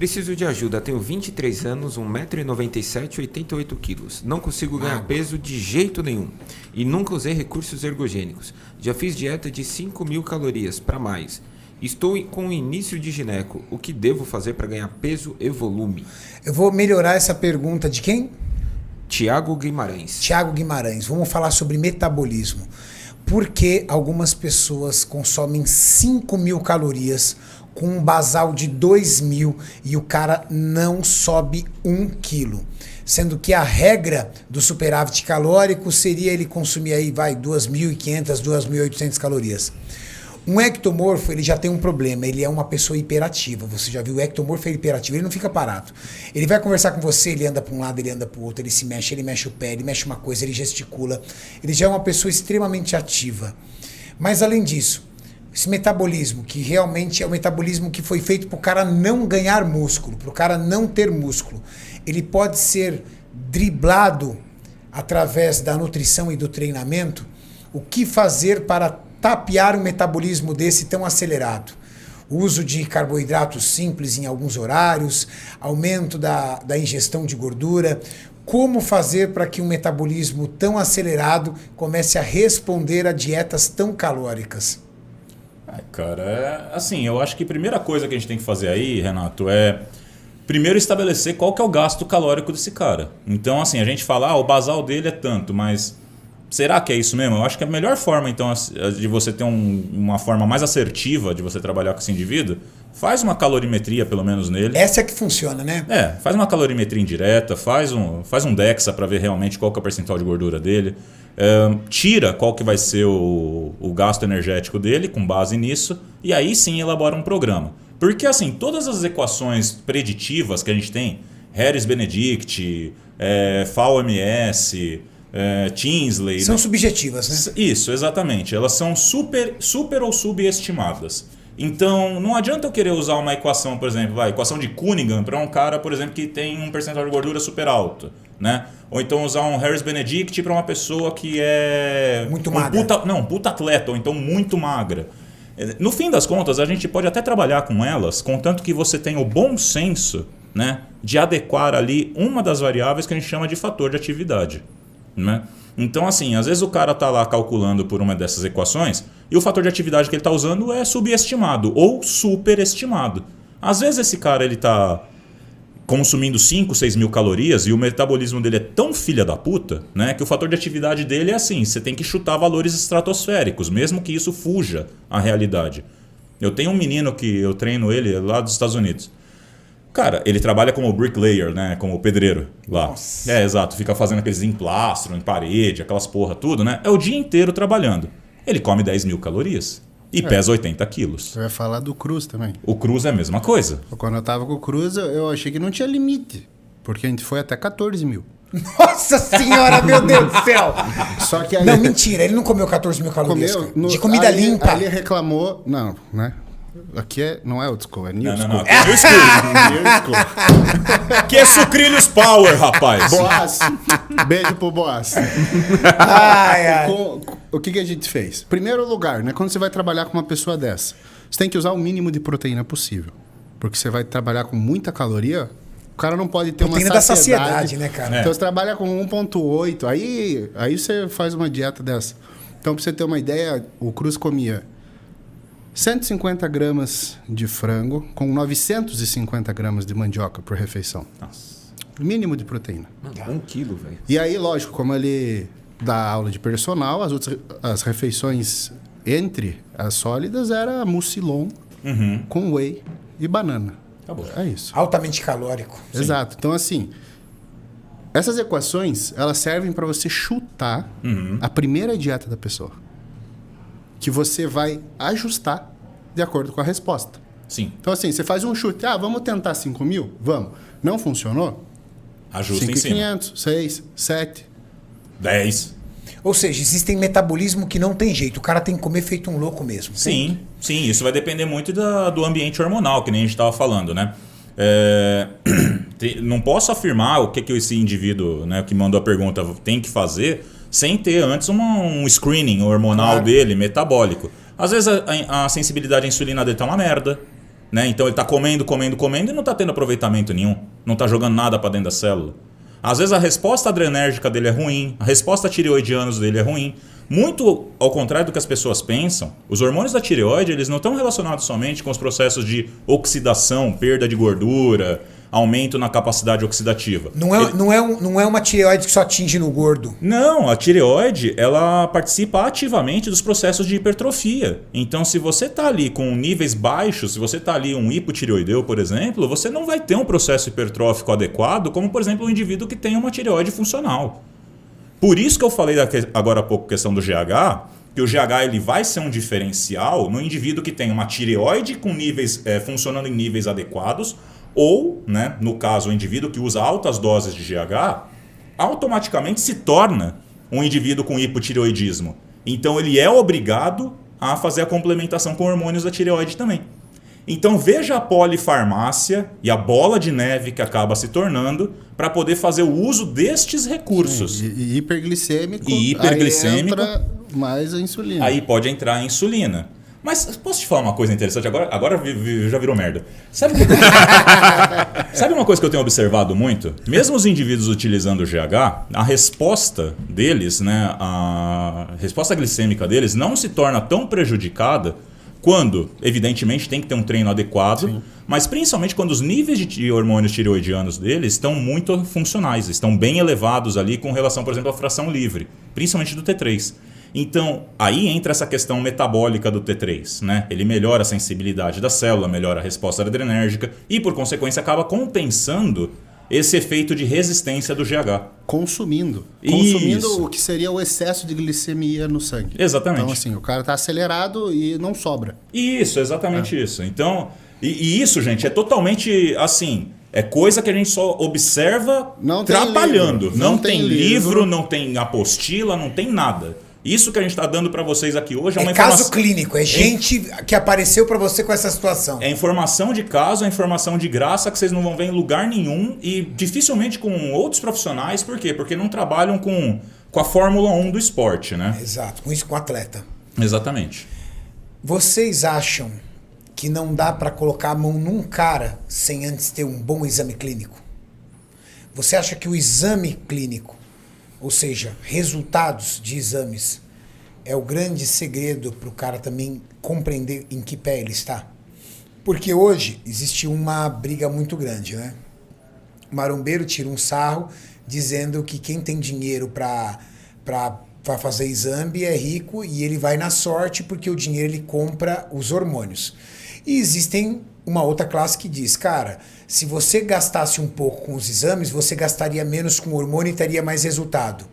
Preciso de ajuda. Tenho 23 anos, 1,97 m e 88 kg. Não consigo ganhar peso de jeito nenhum. E nunca usei recursos ergogênicos. Já fiz dieta de 5.000 calorias para mais. Estou com o início de gineco. O que devo fazer para ganhar peso e volume? Eu vou melhorar essa pergunta de quem? Tiago Guimarães. Tiago Guimarães. Vamos falar sobre metabolismo. Por que algumas pessoas consomem 5.000 calorias com um basal de 2.000 e o cara não sobe 1 quilo? Sendo que a regra do superávit calórico seria ele consumir aí, 2.500, 2.800 calorias. Um ectomorfo, ele já tem um problema, ele é uma pessoa hiperativa. Você já viu, o ectomorfo é hiperativo, ele não fica parado. Ele vai conversar com você, ele anda para um lado, ele anda para o outro, ele mexe o pé, ele mexe uma coisa, ele gesticula. Ele já é uma pessoa extremamente ativa. Mas além disso, esse metabolismo, que realmente é o metabolismo que foi feito para o cara não ganhar músculo, para o cara não ter músculo, ele pode ser driblado através da nutrição e do treinamento. O que fazer para tapear um metabolismo desse tão acelerado? Uso de carboidratos simples em alguns horários, aumento da ingestão de gordura. Como fazer para que um metabolismo tão acelerado comece a responder a dietas tão calóricas? Cara, assim, eu acho que a primeira coisa que a gente tem que fazer aí, Renato, é primeiro estabelecer qual que é o gasto calórico desse cara. Então, assim, a gente fala, o basal dele é tanto, mas será que é isso mesmo? Eu acho que a melhor forma, então, de você ter uma forma mais assertiva de você trabalhar com esse indivíduo, faz uma calorimetria, pelo menos nele. Essa é que funciona, né? Faz uma calorimetria indireta, faz um DEXA para ver realmente qual que é o percentual de gordura dele. Tira qual que vai ser o gasto energético dele com base nisso, e aí sim elabora um programa. Porque, assim, todas as equações preditivas que a gente tem, Harris-Benedict, FAO-MS... Tinsley, são subjetivas, né? Isso, exatamente. Elas são super ou subestimadas. Então, não adianta eu querer usar uma equação, por exemplo, equação de Cunningham para um cara, por exemplo, que tem um percentual de gordura super alto, né? Ou então usar um Harris-Benedict para uma pessoa que é muito magra. Puta atleta, ou então muito magra. No fim das contas, a gente pode até trabalhar com elas, contanto que você tenha o bom senso, né, de adequar ali uma das variáveis que a gente chama de fator de atividade. Né? Então, assim, às vezes o cara está lá calculando por uma dessas equações e o fator de atividade que ele está usando é subestimado ou superestimado. Às vezes esse cara está consumindo 5, 6 mil calorias e o metabolismo dele é tão filha da puta, né, que o fator de atividade dele é assim, você tem que chutar valores estratosféricos, mesmo que isso fuja à realidade. Eu tenho um menino que eu treino ele lá dos Estados Unidos. Cara, ele trabalha como bricklayer, né? Como pedreiro lá. Nossa. Exato. Fica fazendo aqueles emplastros em parede, aquelas porra tudo, né? É o dia inteiro trabalhando. Ele come 10.000 calorias e pesa 80 quilos. Eu ia falar do Cruz também. O Cruz é a mesma coisa. Quando eu tava com o Cruz, eu achei que não tinha limite. Porque a gente foi até 14.000. Nossa senhora, meu Deus do céu! Só que aí... Não, mentira, ele não comeu 14.000 calorias. Comeu, de comida ali, limpa. Ali reclamou... Não, né? Aqui não é old school, é new school. Não. Aqui é new school. New school. Aqui é Sucrilhos Power, rapaz. Boas. Beijo pro Boas. Ai. O que a gente fez? Primeiro lugar, né? Quando você vai trabalhar com uma pessoa dessa, você tem que usar o mínimo de proteína possível. Porque você vai trabalhar com muita caloria, o cara não pode ter proteína uma saciedade. da saciedade, né, cara? Então você trabalha com 1,8, aí você faz uma dieta dessa. Então, pra você ter uma ideia, o Cruz comia 150 gramas de frango com 950 gramas de mandioca por refeição. Nossa. Mínimo de proteína. 1 quilo, velho. E aí, lógico, como ele dá aula de personal, as refeições entre as sólidas era mucilon com whey e banana. Acabou. É isso. Altamente calórico. Exato. Então, assim, essas equações, elas servem para você chutar a primeira dieta da pessoa. Que você vai ajustar de acordo com a resposta. Sim. Então, assim, você faz um chute. Vamos tentar 5.000? Vamos. Não funcionou? Ajusta em cima. 5.500, 6, 7. 10. Ou seja, existem metabolismo que não tem jeito. O cara tem que comer feito um louco mesmo. Sim. Isso vai depender muito do ambiente hormonal, que nem a gente estava falando, né? Não posso afirmar o que esse indivíduo, né, que mandou a pergunta tem que fazer sem ter antes um screening hormonal dele, metabólico. Às vezes a sensibilidade à insulina dele tá uma merda, Né? Então ele está comendo e não está tendo aproveitamento nenhum. Não está jogando nada para dentro da célula. Às vezes a resposta adrenérgica dele é ruim, a resposta tireoidiana dele é ruim. Muito ao contrário do que as pessoas pensam, os hormônios da tireoide eles não estão relacionados somente com os processos de oxidação, perda de gordura, aumento na capacidade oxidativa. Não é uma tireoide que só atinge no gordo. Não, a tireoide ela participa ativamente dos processos de hipertrofia. Então, se você está ali com níveis baixos, se você está ali um hipotireoideu, por exemplo, você não vai ter um processo hipertrófico adequado, como, por exemplo, um indivíduo que tem uma tireoide funcional. Por isso que eu falei agora há pouco questão do GH, que o GH ele vai ser um diferencial no indivíduo que tem uma tireoide com níveis funcionando em níveis adequados, ou, né, no caso, o indivíduo que usa altas doses de GH, automaticamente se torna um indivíduo com hipotireoidismo. Então ele é obrigado a fazer a complementação com hormônios da tireoide também. Então veja a polifarmácia e a bola de neve que acaba se tornando para poder fazer o uso destes recursos. Sim, e hiperglicêmico. E hiperglicêmico. Aí entra mais a insulina. Aí pode entrar a insulina. Mas posso te falar uma coisa interessante? Agora já virou merda. Sabe uma coisa que eu tenho observado muito? Mesmo os indivíduos utilizando o GH, a resposta deles, né, a resposta glicêmica deles não se torna tão prejudicada quando, evidentemente, tem que ter um treino adequado, sim, mas principalmente quando os níveis de hormônios tireoidianos deles estão muito funcionais, estão bem elevados ali com relação, por exemplo, à fração livre, principalmente do T3. Então, aí entra essa questão metabólica do T3, né? Ele melhora a sensibilidade da célula, melhora a resposta adrenérgica e, por consequência, acaba compensando esse efeito de resistência do GH. Consumindo o que seria o excesso de glicemia no sangue. Exatamente. Então, assim, o cara está acelerado e não sobra. Isso, exatamente isso. Então, e isso, gente, é totalmente assim... É coisa que a gente só observa não trabalhando. Não tem livro, não tem apostila, não tem nada. Isso que a gente está dando para vocês aqui hoje é uma informação... caso clínico, é gente que apareceu para você com essa situação. É informação de caso, é informação de graça que vocês não vão ver em lugar nenhum e dificilmente com outros profissionais. Por quê? Porque não trabalham com a Fórmula 1 do esporte, né? Exato, com isso, com o atleta. Exatamente. Vocês acham que não dá para colocar a mão num cara sem antes ter um bom exame clínico? Você acha que o exame clínico, ou seja, resultados de exames, é o grande segredo para o cara também compreender em que pé ele está? Porque hoje existe uma briga muito grande, né? O marombeiro tira um sarro dizendo que quem tem dinheiro para fazer exame é rico e ele vai na sorte porque o dinheiro ele compra os hormônios. E existem uma outra classe que diz, cara, se você gastasse um pouco com os exames, você gastaria menos com o hormônio e teria mais resultado.